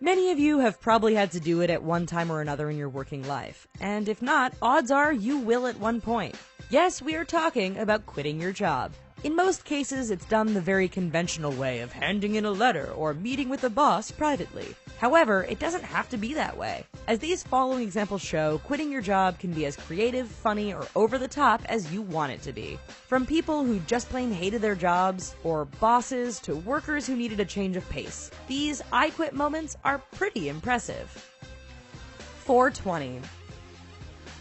Many of you have probably had to do it at one time or another in your working life, and if not, odds are you will at one point. Yes, we are talking about quitting your job. In most cases, it's done the very conventional way of handing in a letter or meeting with the boss privately. However, it doesn't have to be that way. As these following examples show, quitting your job can be as creative, funny, or over the top as you want it to be. From people who just plain hated their jobs, or bosses, to workers who needed a change of pace. These I quit moments are pretty impressive. 420.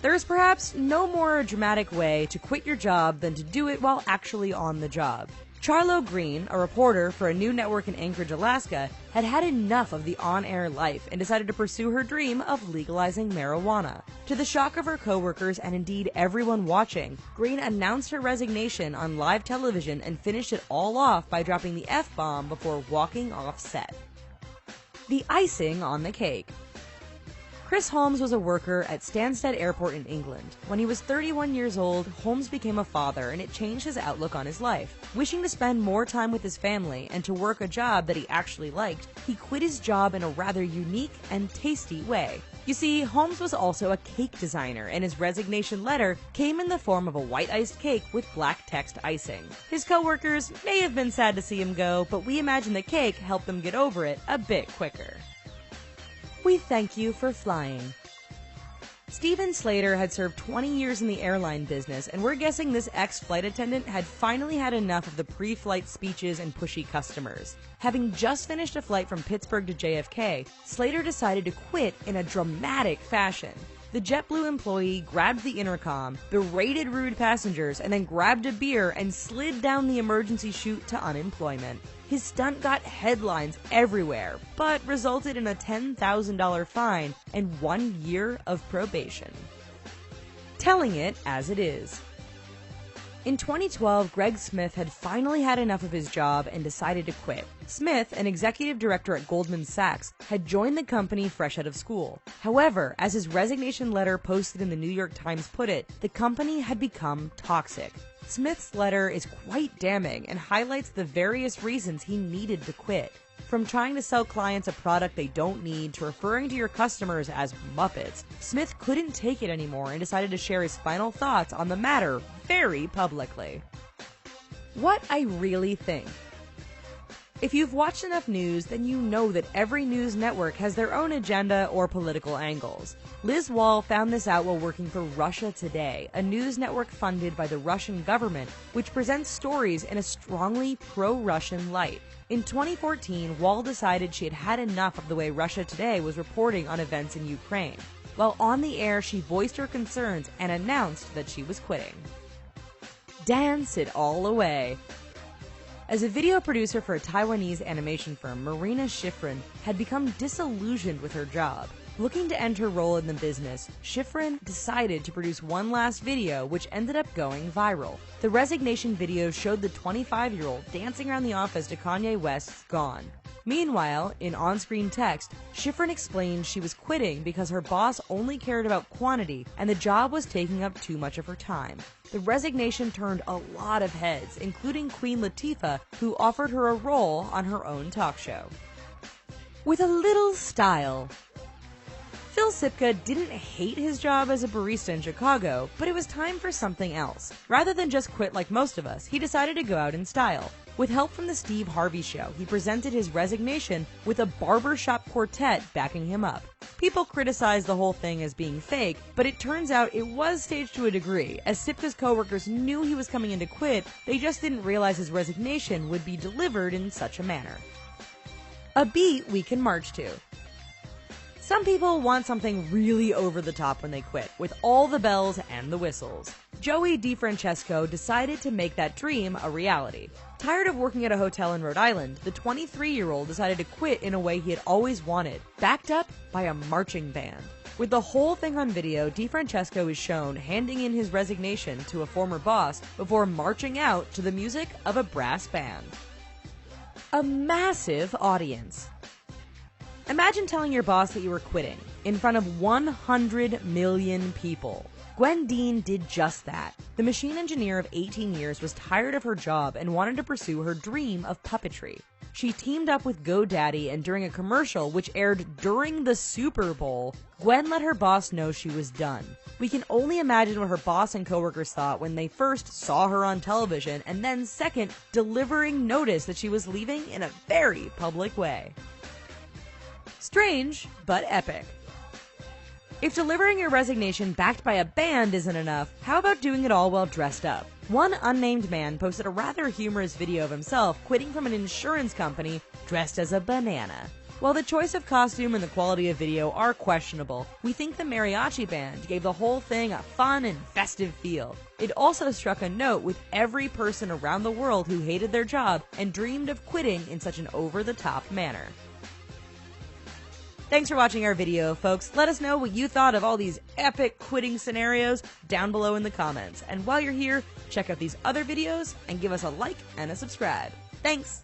There is perhaps no more dramatic way to quit your job than to do it while actually on the job. Charlo Green, a reporter for a new network in Anchorage, Alaska, had had enough of the on-air life and decided to pursue her dream of legalizing marijuana. To the shock of her coworkers and indeed everyone watching, Green announced her resignation on live television and finished it all off by dropping the F-bomb before walking off set. The icing on the cake. Chris Holmes was a worker at Stansted Airport in England. When he was 31 years old, Holmes became a father, and it changed his outlook on his life. Wishing to spend more time with his family and to work a job that he actually liked, he quit his job in a rather unique and tasty way. You see, Holmes was also a cake designer, and his resignation letter came in the form of a white iced cake with black text icing. His coworkers may have been sad to see him go, but we imagine the cake helped them get over it a bit quicker. We thank you for flying. Steven Slater had served 20 years in the airline business, and we're guessing this ex-flight attendant had finally had enough of the pre-flight speeches and pushy customers. Having just finished a flight from Pittsburgh to JFK, Slater decided to quit in a dramatic fashion. The JetBlue employee grabbed the intercom, berated rude passengers, and then grabbed a beer and slid down the emergency chute to unemployment. His stunt got headlines everywhere, but resulted in a $10,000 fine and 1 year of probation. Telling it as it is. In 2012, Greg Smith had finally had enough of his job and decided to quit. Smith, an executive director at Goldman Sachs, had joined the company fresh out of school. However, as his resignation letter posted in the New York Times put it, the company had become toxic. Smith's letter is quite damning and highlights the various reasons he needed to quit. From trying to sell clients a product they don't need to referring to your customers as Muppets, Smith couldn't take it anymore and decided to share his final thoughts on the matter very publicly. What I really think. If you've watched enough news, then you know that every news network has their own agenda or political angles. Liz Wall found this out while working for Russia Today, a news network funded by the Russian government, which presents stories in a strongly pro-Russian light. In 2014, Wall decided she had had enough of the way Russia Today was reporting on events in Ukraine. While on the air, she voiced her concerns and announced that she was quitting. Dance it all away. As a video producer for a Taiwanese animation firm, Marina Shifrin had become disillusioned with her job. Looking to end her role in the business, Shifrin decided to produce one last video, which ended up going viral. The resignation video showed the 25-year-old dancing around the office to Kanye West's Gone. Meanwhile, in on-screen text, Shifrin explained she was quitting because her boss only cared about quantity and the job was taking up too much of her time. The resignation turned a lot of heads, including Queen Latifah, who offered her a role on her own talk show. With a little style. Phil Sipka didn't hate his job as a barista in Chicago, but it was time for something else. Rather than just quit like most of us, he decided to go out in style. With help from the Steve Harvey Show, he presented his resignation with a barbershop quartet backing him up. People criticized the whole thing as being fake, but it turns out it was staged to a degree. As Sipka's coworkers knew he was coming in to quit, they just didn't realize his resignation would be delivered in such a manner. A beat we can march to. Some people want something really over the top when they quit, with all the bells and the whistles. Joey DeFrancesco decided to make that dream a reality. Tired of working at a hotel in Rhode Island, the 23-year-old decided to quit in a way he had always wanted, backed up by a marching band. With the whole thing on video, DeFrancesco is shown handing in his resignation to a former boss before marching out to the music of a brass band. A massive audience. Imagine telling your boss that you were quitting in front of 100 million people. Gwen Dean did just that. The machine engineer of 18 years was tired of her job and wanted to pursue her dream of puppetry. she teamed up with GoDaddy, and during a commercial which aired during the Super Bowl, Gwen let her boss know she was done. We can only imagine what her boss and coworkers thought when they first saw her on television, and then second, delivering notice that she was leaving in a very public way. Strange, but epic. If delivering your resignation backed by a band isn't enough, how about doing it all while dressed up? One unnamed man posted a rather humorous video of himself quitting from an insurance company dressed as a banana. While the choice of costume and the quality of video are questionable, we think the mariachi band gave the whole thing a fun and festive feel. It also struck a note with every person around the world who hated their job and dreamed of quitting in such an over-the-top manner. Thanks for watching our video, folks. Let us know what you thought of all these epic quitting scenarios down below in the comments. And while you're here, check out these other videos and give us a like and a subscribe. Thanks!